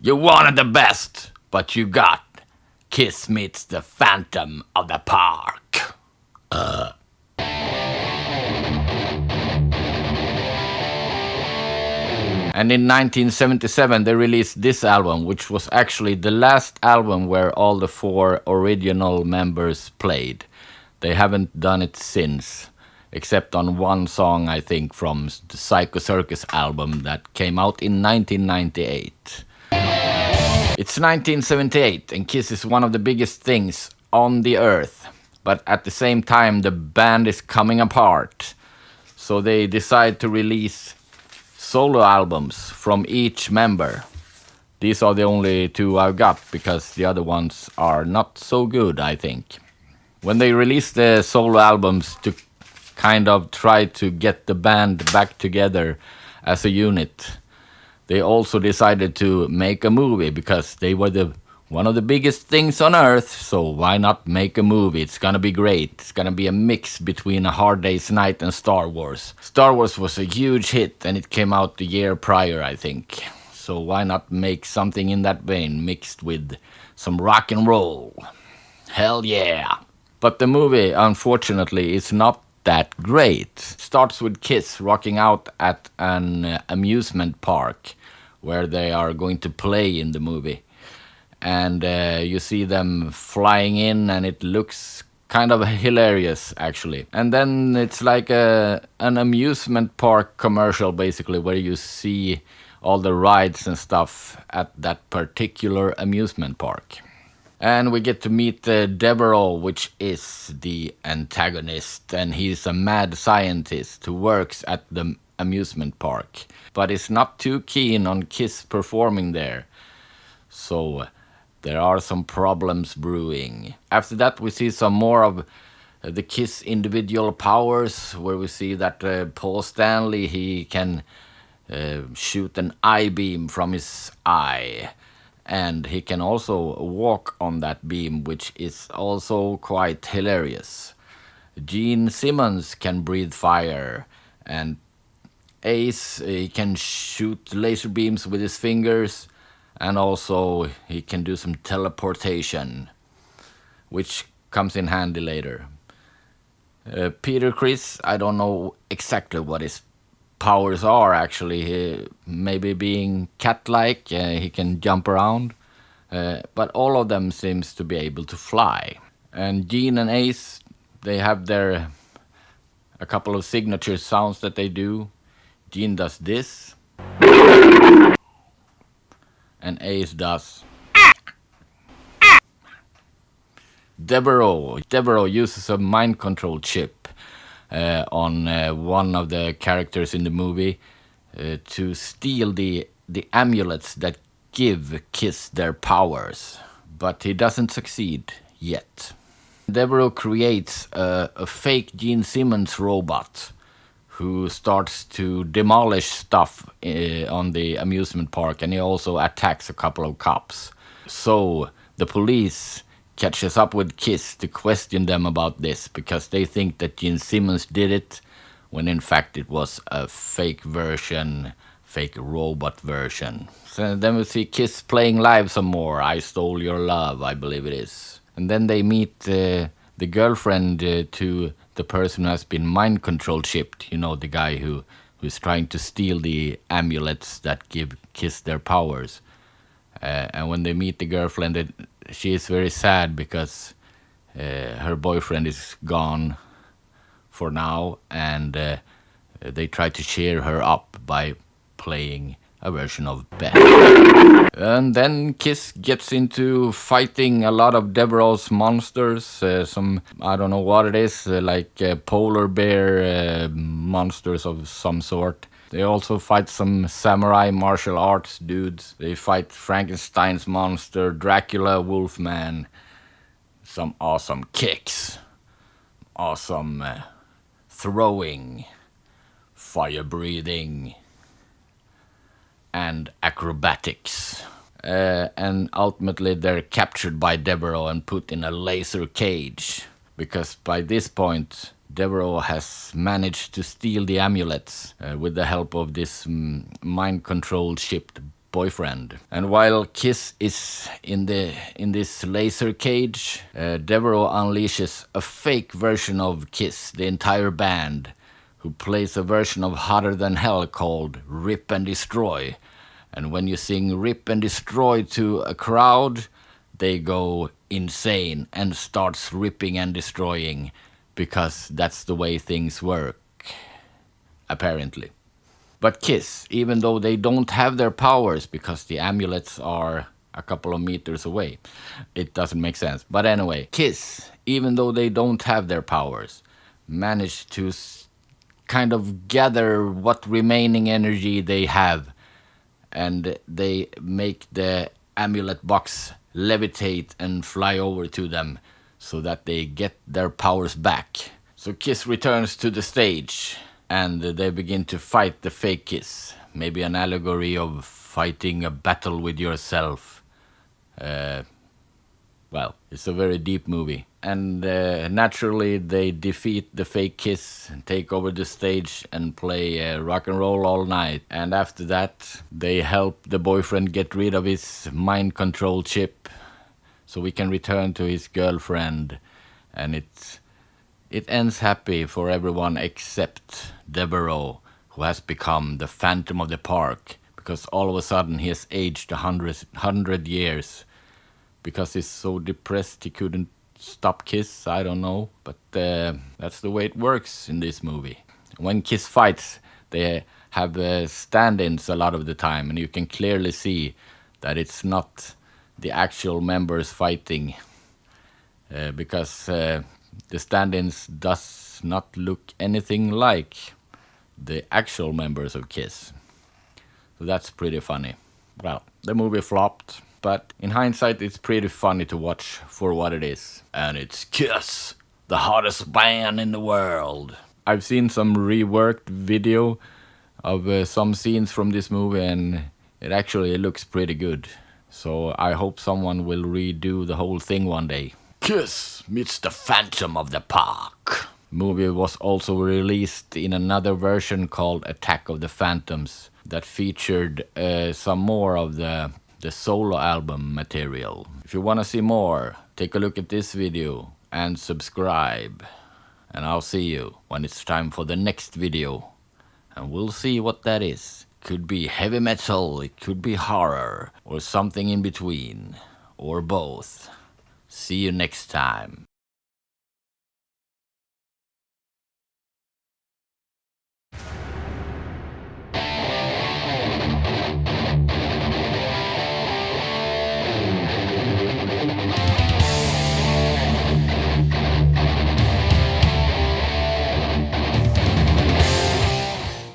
You wanted the best, but you got Kiss meets the Phantom of the Park. And in 1977 they released this album, which was actually the last album where all the four original members played. They haven't done it since, except on one song, I think, from the Psycho Circus album that came out in 1998. It's 1978 and Kiss is one of the biggest things on the earth, but at the same time the band is coming apart. So they decide to release solo albums from each member. These are the only two I've got because the other ones are not so good, I think. When they released the solo albums to kind of try to get the band back together as a unit, they also decided to make a movie because they were one of the biggest things on earth, so why not make a movie? It's gonna be great. It's gonna be a mix between A Hard Day's Night and Star Wars. Star Wars was a huge hit and it came out the year prior, I think. So why not make something in that vein mixed with some rock and roll? Hell yeah! But the movie, unfortunately, is not that great. It starts with Kiss rocking out at an amusement park where they are going to play in the movie. And you see them flying in and it looks kind of hilarious, actually. And then it's like an amusement park commercial, basically, where you see all the rides and stuff at that particular amusement park. And we get to meet Deveraux, which is the antagonist, and he's a mad scientist who works at the amusement park, but is not too keen on Kiss performing there. So there are some problems brewing. After that, we see some more of the Kiss individual powers, where we see that Paul Stanley, he can shoot an eye beam from his eye. And he can also walk on that beam, which is also quite hilarious. Gene Simmons can breathe fire, and Ace, he can shoot laser beams with his fingers, and also he can do some teleportation, which comes in handy later. Peter Criss, I don't know exactly what his powers are, actually. Maybe being cat-like, he can jump around, but all of them seems to be able to fly. And Gene and Ace, they have a couple of signature sounds that they do. Gene does this, and Ace does. Deveraux uses a mind control chip on one of the characters in the movie to steal the amulets that give Kiss their powers, but he doesn't succeed yet. Deveraux creates a fake Gene Simmons robot who starts to demolish stuff on the amusement park, and he also attacks a couple of cops. So the police catches up with Kiss to question them about this, because they think that Gene Simmons did it, when in fact it was a fake robot version. So then we see Kiss playing live some more, I Stole Your Love, I believe it is. And then they meet the girlfriend to the person who has been mind control chipped, you know, the guy who's trying to steal the amulets that give Kiss their powers. And when they meet the girlfriend, she is very sad because her boyfriend is gone for now, and they try to cheer her up by playing a version of Beth. And then Kiss gets into fighting a lot of Deveraux's monsters, some, I don't know what it is, like polar bear monsters of some sort. They also fight some samurai martial arts dudes. They fight Frankenstein's monster, Dracula, Wolfman. Some awesome kicks. Awesome throwing. Fire breathing. And acrobatics. And ultimately they're captured by Deveraux and put in a laser cage. Because by this point, Deveraux has managed to steal the amulets with the help of this mind-controlled boyfriend. And while Kiss is in this laser cage, Deveraux unleashes a fake version of Kiss, the entire band, who plays a version of Hotter Than Hell called Rip and Destroy. And when you sing Rip and Destroy to a crowd, they go insane and starts ripping and destroying, because that's the way things work, apparently. But Kiss, even though they don't have their powers because the amulets are a couple of meters away, it doesn't make sense. But anyway, Kiss, even though they don't have their powers, manage to kind of gather what remaining energy they have, and they make the amulet box levitate and fly over to them so that they get their powers back. So Kiss returns to the stage and they begin to fight the fake Kiss. Maybe an allegory of fighting a battle with yourself. Well, it's a very deep movie. And naturally they defeat the fake Kiss, take over the stage and play Rock and Roll All Night. And after that they help the boyfriend get rid of his mind control chip so we can return to his girlfriend. And it ends happy for everyone except Deveraux, who has become the Phantom of the Park, because all of a sudden he has aged 100 years. Because he's so depressed he couldn't stop Kiss, I don't know. But that's the way it works in this movie. When Kiss fights, they have stand-ins a lot of the time, and you can clearly see that it's not the actual members fighting, because the stand-ins does not look anything like the actual members of Kiss. So that's pretty funny. Well, the movie flopped, but in hindsight it's pretty funny to watch for what it is. And it's Kiss, the hottest band in the world. I've seen some reworked video of some scenes from this movie, and it actually looks pretty good. So I hope someone will redo the whole thing one day. Kiss meets the Phantom of the Park. Movie was also released in another version called Attack of the Phantoms that featured some more of the solo album material. If you want to see more, take a look at this video and subscribe. And I'll see you when it's time for the next video. And we'll see what that is. Could be heavy metal, it could be horror, or something in between, or both. See you next time.